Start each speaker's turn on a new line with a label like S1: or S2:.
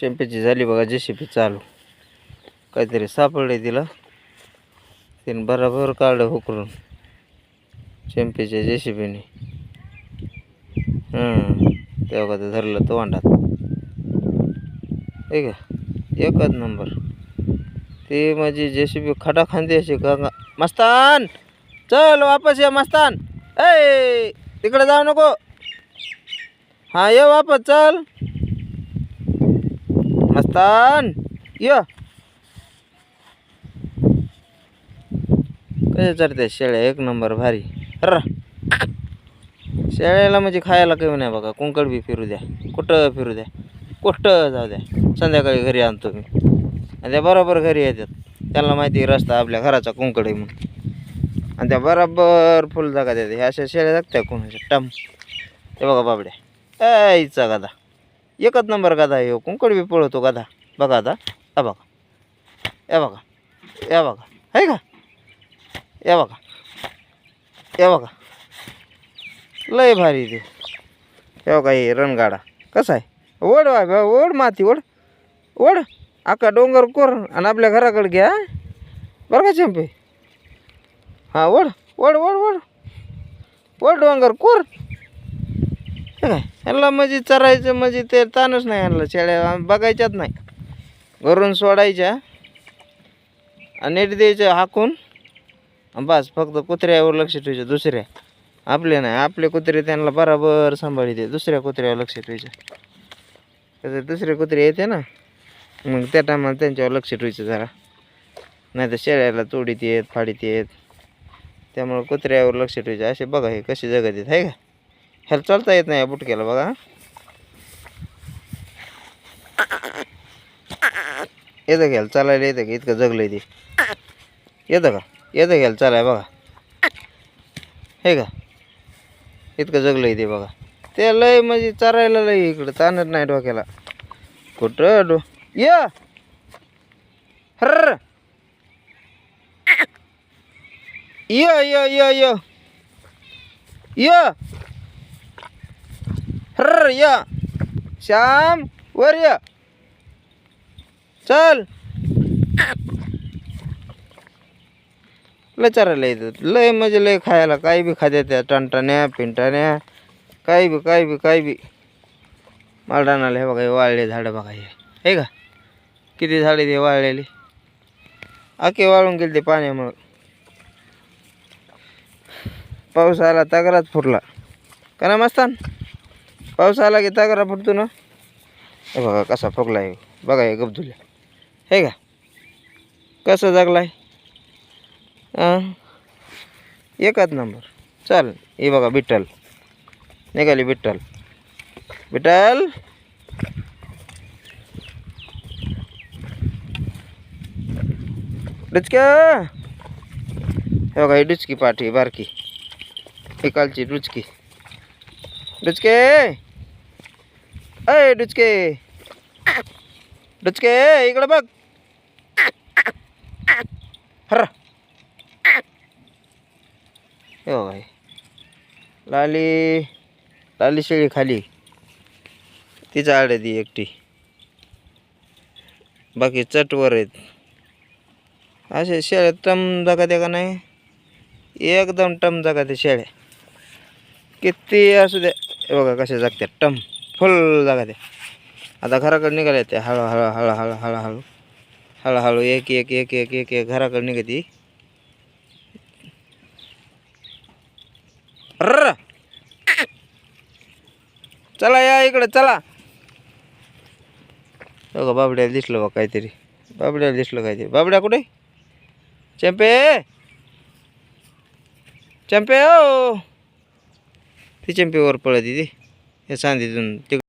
S1: चेंप्याची झाली बघा JCB चालू. काहीतरी सापडले तिला, तिने बराबर काढलं हुकरून चेंप्याच्या JCBने. तेव्हा का धरलं तो अंडात. हे का एकच नंबर. ते माझी JCB खडा खांदी अशी का. मस्तान चल वापस ये मस्तान. ए तिकडे जाऊ नको. हां ये वापस चल मस्तान ये. कसे चढते शेळ्या एक नंबर भारी. र शेळ्याला म्हणजे खायला काही नाही बघा. कुंकड बी फिरू द्या, कुठं फिरू द्या, कुठं जाऊ द्या, संध्याकाळी घरी आणतो मी आणि त्या बरोबर घरी येतात. त्यांना माहिती रस्ता आपल्या घराचा कुंकड आहे म्हणून, आणि त्या बरोबर फुल जागा देते. ह्या अशा शेळ्या जगत्या कोणाच्या टम. ते बघा बाबड्या ऐचा गादा एकच नंबर गादा आहे. कुंकड बी पळवतो गादा बघा. आता हा बघा, या बघा, या बघा आहे का, या बघा, या बघा लय भारी ते. हे बघा हे रणगाडा कसा आहे. ओढ वा ओढ माती ओढ ओढ आका डोंगर कोर आणि आपल्या घराकडे घ्या बरं का चेंपे. हां ओढ ओढ ओढ ओढ ओढ डोंगर कोर. हे काय ह्यांना म्हणजे चरायचं म्हणजे ते ताणच नाही. ह्यांना शेळ्या बघायच्याच नाही, घरून सोडायच्या आणि नेट द्यायचं हाकून बस. फक्त कुत्र्यावर लक्ष ठेवायचं, दुसऱ्या आपले नाही. आपले कुत्रे त्यांना बराबर सांभाळते, दुसऱ्या कुत्र्यावर लक्ष ठेवायचं. कसं दुसरे कुत्रे येते ना, मग त्या टायमाला त्यांच्यावर लक्ष ठेवायचं जरा. नाही तर शेळ्याला तोडीत येत फाडीत येत, त्यामुळे कुत्र्यावर लक्ष ठेवायचं. असे बघा हे कसे जगत येत आहे का. ह्याला चालता येत नाही बुटक्याला बघा. येतं घ्यायला चालायला येतं का, इतकं जगलं ते येतं का, येतं घ्यायला चालाय बघा. हे का इतकं जगलं ते बघा. ते लय म्हणजे चरायला लय इकडं ताणत नाही डोक्याला. कुठं य हर्र य य य य य हर्र य श्याम वर य चल. लय चरायला येतात, लय म्हणजे लय खायला. काही बी खाद्या त्या टणटण्या पिंटाण्या काही बी काही बी काही बी. मालडानाला हे बघा हे वाळले झाडं बघा. हे का किती झाडे ते वाळलेली, आखे वाळून गेले ते पाण्यामुळं. पाऊस आला तगराच फुटला का ना मस्तान. पाऊस आला की तगरा फुटतो ना. हे बघा कसा फुगला आहे बघा. हे गबधुल्या हे का कसं जगलाय. एकच नंबर. चल हे बघा बिट्टल निघाली. बिट्टल बिट्टल डुचक्या. हे बघा ही डुचकी पाठी बारकी, इकालची डुचकी. डुचके अय डुचके डुचके इकडे बघ. हर हे बघा लाली लाली शेळी खाली, तिचा आड ती एकटी, बाकी चटवर आहेत. असे शेळ्या टम जागा द्या का नाही, एकदम टम जागा ते शेळ्या किती असू द्या. हे बघा कशा जागत्या टम फुल जागा द्या. आता घराकडे निघाल्या त्या हळूहळू हळूहळू हळूहळू हळूहळू एक एक एक एक एक एक घराकडे निघती. र चला या इकडे चला. बघा बाबड्याला दिसलं बघा काहीतरी. बाबड्याला दिसलं काहीतरी. बाबड्या कुठे. चंपे चंपे ओ ती चंपेवर पळत ती हे सांदीतून.